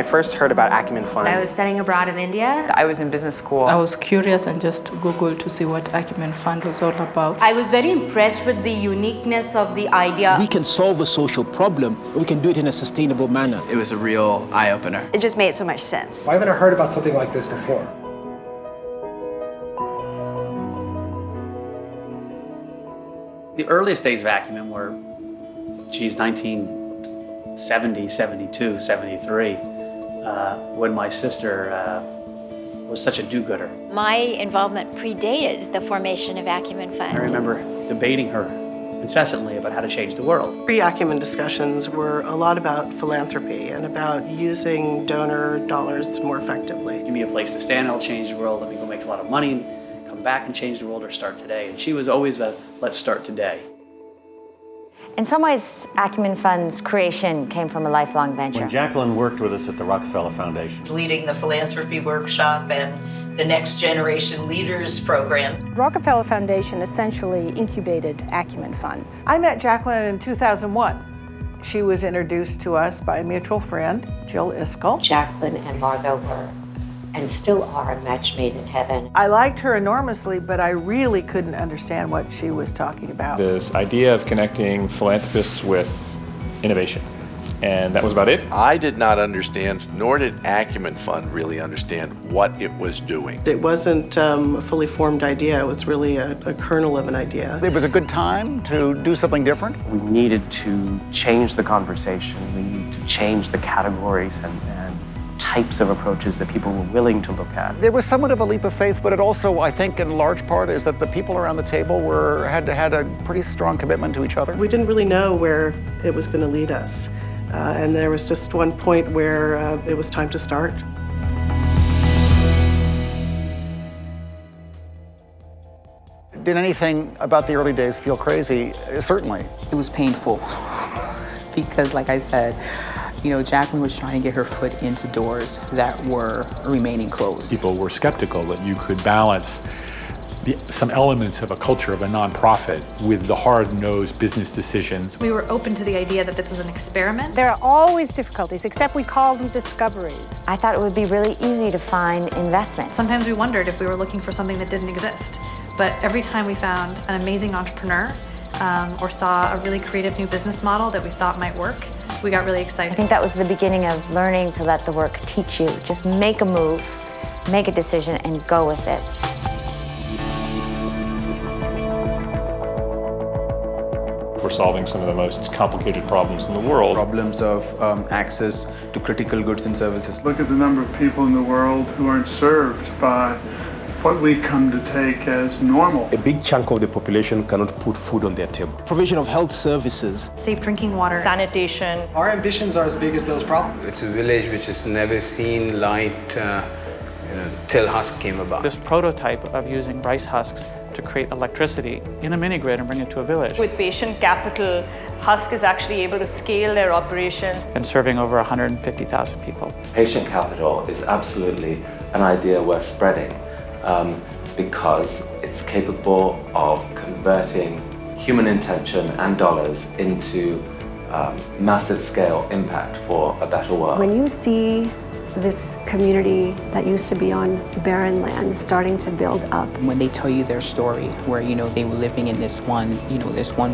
first heard about Acumen Fund, I was studying abroad in India. I was in business school. I was curious and just Googled to see what Acumen Fund was all about. I was very impressed with the uniqueness of the idea. We can solve a social problem, but we can do it in a sustainable manner. It was a real eye-opener. It just made so much sense. Why haven't I heard about something like this before? The earliest days of Acumen were, 1970, 72, 73, when my sister was such a do-gooder. My involvement predated the formation of Acumen Fund. I remember debating her incessantly about how to change the world. Pre-Acumen discussions were a lot about philanthropy and about using donor dollars more effectively. Give me a place to stand, I'll change the world. Let me go make a lot of money, come back and change the world, or start today. And she was always a, let's start today. In some ways, Acumen Fund's creation came from a lifelong venture. When Jacqueline worked with us at the Rockefeller Foundation, leading the philanthropy workshop and the Next Generation Leaders program. Rockefeller Foundation essentially incubated Acumen Fund. I met Jacqueline in 2001. She was introduced to us by a mutual friend, Jill Iskell. Jacqueline and Margot were, and still are, a match made in heaven. I liked her enormously, but I really couldn't understand what she was talking about. This idea of connecting philanthropists with innovation. And that was about it. I did not understand, nor did Acumen Fund really understand what it was doing. It wasn't a fully formed idea, it was really a kernel of an idea. It was a good time to do something different. We needed to change the conversation, we needed to change the categories and types of approaches that people were willing to look at. There was somewhat of a leap of faith, but it also, I think, in large part, is that the people around the table had a pretty strong commitment to each other. We didn't really know where it was going to lead us. And there was just one point where it was time to start. Did anything about the early days feel crazy? Certainly. It was painful because, like I said, you know, Jacqueline was trying to get her foot into doors that were remaining closed. People were skeptical that you could balance some elements of a culture of a nonprofit with the hard-nosed business decisions. We were open to the idea that this was an experiment. There are always difficulties, except we call them discoveries. I thought it would be really easy to find investments. Sometimes we wondered if we were looking for something that didn't exist. But every time we found an amazing entrepreneur or saw a really creative new business model that we thought might work, we got really excited. I think that was the beginning of learning to let the work teach you. Just make a move, make a decision, and go with it. We're solving some of the most complicated problems in the world. Problems of access to critical goods and services. Look at the number of people in the world who aren't served by what we come to take as normal. A big chunk of the population cannot put food on their table. Provision of health services. Safe drinking water. Sanitation. Our ambitions are as big as those problems. It's a village which has never seen light till husk came about. This prototype of using rice husks to create electricity in a mini-grid and bring it to a village. With patient capital, Husk is actually able to scale their operations. And serving over 150,000 people. Patient capital is absolutely an idea worth spreading because it's capable of converting human intention and dollars into massive scale impact for a better world. When you see this community that used to be on barren land starting to build up. When they tell you their story, where they were living in this one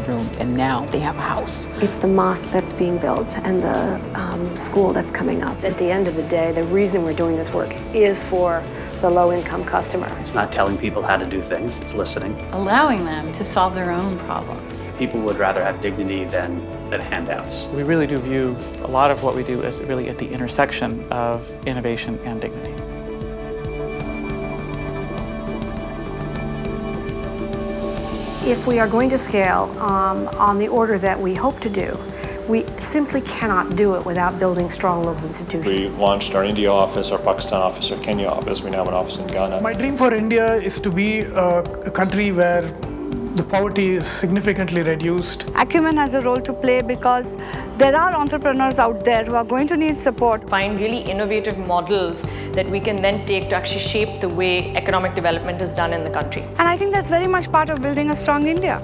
room, and now they have a house. It's the mosque that's being built and the school that's coming up. At the end of the day, the reason we're doing this work is for the low-income customer. It's not telling people how to do things, it's listening. Allowing them to solve their own problems. People would rather have dignity than handouts. We really do view a lot of what we do as really at the intersection of innovation and dignity. If we are going to scale on the order that we hope to do, we simply cannot do it without building strong local institutions. We launched our India office, our Pakistan office, our Kenya office. We now have an office in Ghana. My dream for India is to be a country where the poverty is significantly reduced. Acumen has a role to play because there are entrepreneurs out there who are going to need support. Find really innovative models that we can then take to actually shape the way economic development is done in the country. And I think that's very much part of building a strong India.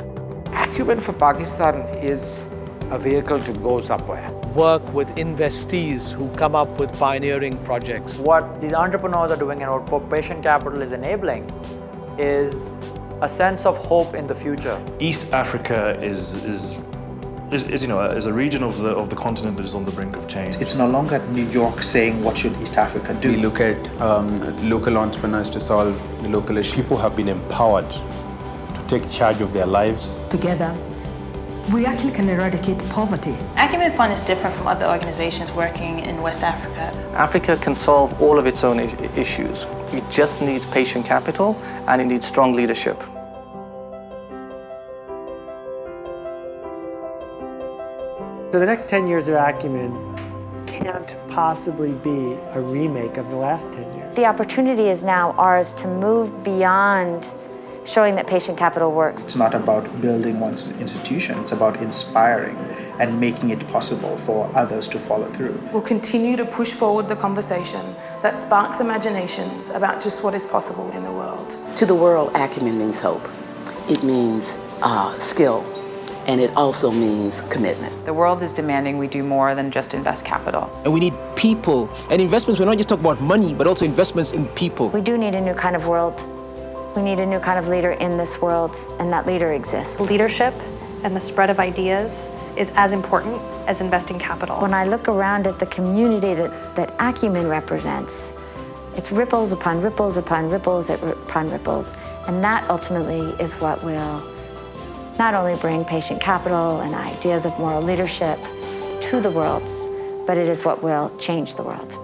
Acumen for Pakistan is a vehicle to go somewhere. work with investees who come up with pioneering projects. What these entrepreneurs are doing and what patient capital is enabling is a sense of hope in the future. East Africa is a region of the continent that is on the brink of change. It's no longer New York saying what should East Africa do. We look at local entrepreneurs to solve the local issues. People have been empowered to take charge of their lives. Together, we actually can eradicate poverty. Acumen Fund is different from other organizations working in West Africa. Africa can solve all of its own issues. It just needs patient capital and it needs strong leadership. So the next 10 years of Acumen can't possibly be a remake of the last 10 years. The opportunity is now ours to move beyond showing that patient capital works. It's not about building one's institution, it's about inspiring and making it possible for others to follow through. We'll continue to push forward the conversation that sparks imaginations about just what is possible in the world. To the world, Acumen means hope. It means skill, and it also means commitment. The world is demanding we do more than just invest capital. And we need people, and investments, we're not just talking about money, but also investments in people. We do need a new kind of world. We need a new kind of leader in this world, and that leader exists. Leadership and the spread of ideas is as important as investing capital. When I look around at the community that Acumen represents, it's ripples upon ripples upon ripples upon ripples, and that ultimately is what will not only bring patient capital and ideas of moral leadership to the world, but it is what will change the world.